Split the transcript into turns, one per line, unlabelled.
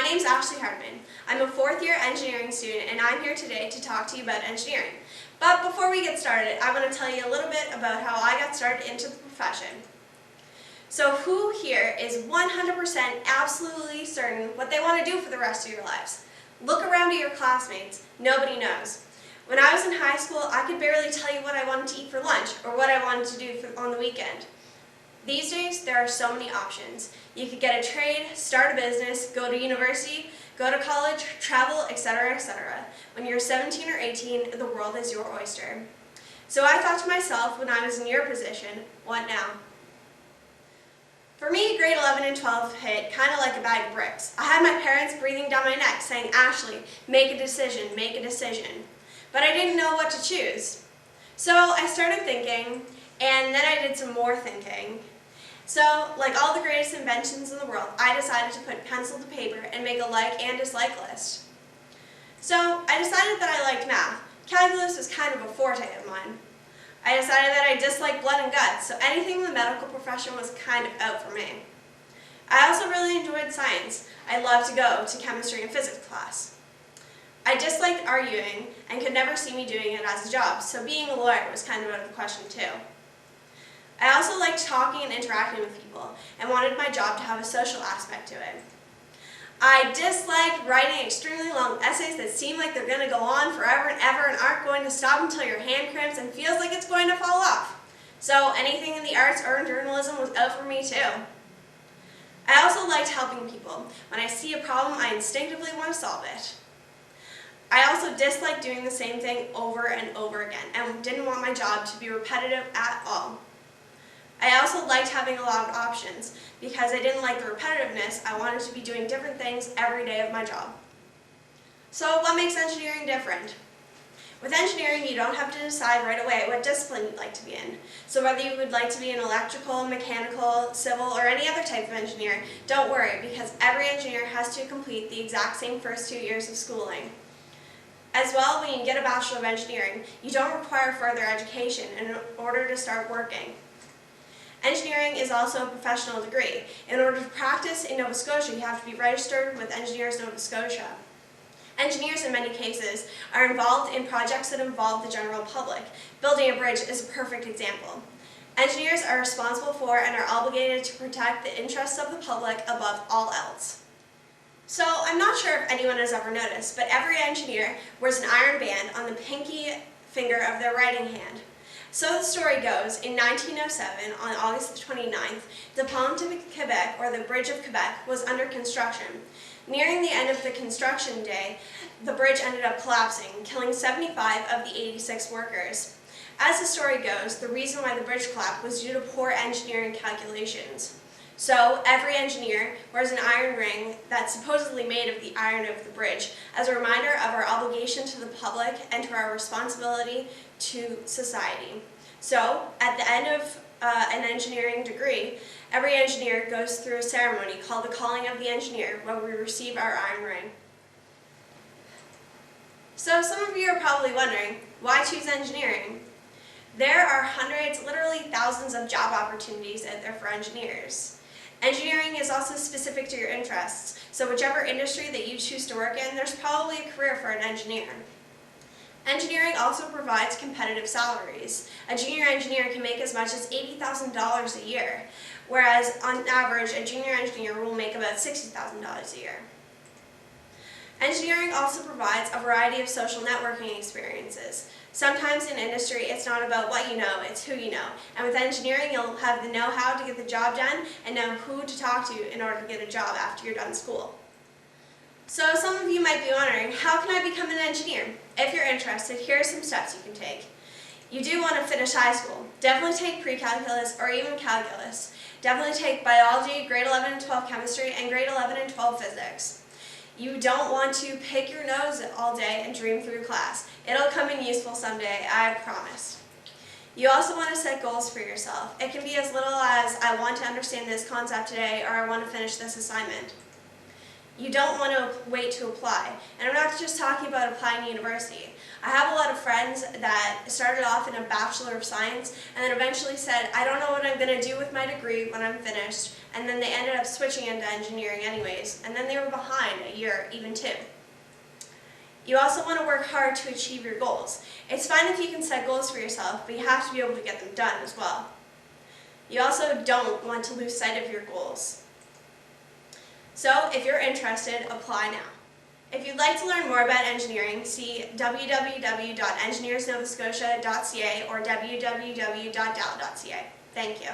name's Ashley Hardman. I'm a fourth-year engineering student, and I'm here today to talk to you about engineering. But before we get started, I want to tell you a little bit about how I got started into the profession. So who here is 100% absolutely certain what they want to do for the rest of your lives? Look around at your classmates. Nobody knows. When I was in high school, I could barely tell you what I wanted to eat for lunch or what I wanted to do on the weekend. These days, there are so many options. You could get a trade, start a business, go to university, go to college, travel, etc., etc. When you're 17 or 18, the world is your oyster. So I thought to myself when I was in your position, what now? For me, grade 11 and 12 hit kind of like a bag of bricks. I had my parents breathing down my neck saying, "Ashley, make a decision, make a decision." But I didn't know what to choose. So I started thinking, and then I did some more thinking. So, like all the greatest inventions in the world, I decided to put pencil to paper and make a like and dislike list. So I decided that I liked math. Calculus was kind of a forte of mine. I decided that I disliked blood and guts, so anything in the medical profession was kind of out for me. I also really enjoyed science. I loved to go to chemistry and physics class. I disliked arguing and could never see me doing it as a job, so being a lawyer was kind of out of the question too. I also liked talking and interacting with people and wanted my job to have a social aspect to it. I disliked writing extremely long essays that seem like they're going to go on forever and ever and aren't going to stop until your hand cramps and feels like it's going to fall off. So anything in the arts or in journalism was out for me too. I also liked helping people. When I see a problem, I instinctively want to solve it. I also disliked doing the same thing over and over again and didn't want my job to be repetitive at all. I also liked having a lot of options. Because I didn't like the repetitiveness, I wanted to be doing different things every day of my job. So what makes engineering different? With engineering, you don't have to decide right away what discipline you'd like to be in. So whether you would like to be an electrical, mechanical, civil, or any other type of engineer, don't worry, because every engineer has to complete the exact same first 2 years of schooling. As well, when you get a Bachelor of Engineering, you don't require further education in order to start working. Engineering is also a professional degree. In order to practice in Nova Scotia, you have to be registered with Engineers Nova Scotia. Engineers, in many cases, are involved in projects that involve the general public. Building a bridge is a perfect example. Engineers are responsible for and are obligated to protect the interests of the public above all else. So, I'm not sure if anyone has ever noticed, but every engineer wears an iron band on the pinky finger of their writing hand. So the story goes, in 1907, on August 29th, the Pont de Quebec, or the Bridge of Quebec, was under construction. Nearing the end of the construction day, the bridge ended up collapsing, killing 75 of the 86 workers. As the story goes, the reason why the bridge collapsed was due to poor engineering calculations. So, every engineer wears an iron ring that's supposedly made of the iron of the bridge as a reminder of our obligation to the public and to our responsibility to society. So, at the end of an engineering degree, every engineer goes through a ceremony called the Calling of the Engineer where we receive our iron ring. So, some of you are probably wondering, why choose engineering? There are hundreds, literally thousands of job opportunities out there for engineers. Engineering is also specific to your interests, so whichever industry that you choose to work in, there's probably a career for an engineer. Engineering also provides competitive salaries. A junior engineer can make as much as $80,000 a year, whereas on average, a junior engineer will make about $60,000 a year. Engineering also provides a variety of social networking experiences. Sometimes in industry, it's not about what you know, it's who you know. And with engineering, you'll have the know-how to get the job done and know who to talk to in order to get a job after you're done school. So some of you might be wondering, how can I become an engineer? If you're interested, here are some steps you can take. You do want to finish high school. Definitely take pre-calculus or even calculus. Definitely take biology, grade 11 and 12 chemistry, and grade 11 and 12 physics. You don't want to pick your nose all day and dream through class. It'll come in useful someday, I promise. You also want to set goals for yourself. It can be as little as, I want to understand this concept today, or I want to finish this assignment. you don't want to wait to apply. And I'm not just talking about applying to university. I have a lot of friends that started off in a Bachelor of Science and then eventually said, I don't know what I'm going to do with my degree when I'm finished, and then they ended up switching into engineering anyways, and then they were behind a year, even 2. You also want to work hard to achieve your goals. It's fine if you can set goals for yourself, but you have to be able to get them done as well. You also don't want to lose sight of your goals. So, if you're interested, apply now. If you'd like to learn more about engineering, see www.engineersnovascotia.ca or www.dal.ca. Thank you.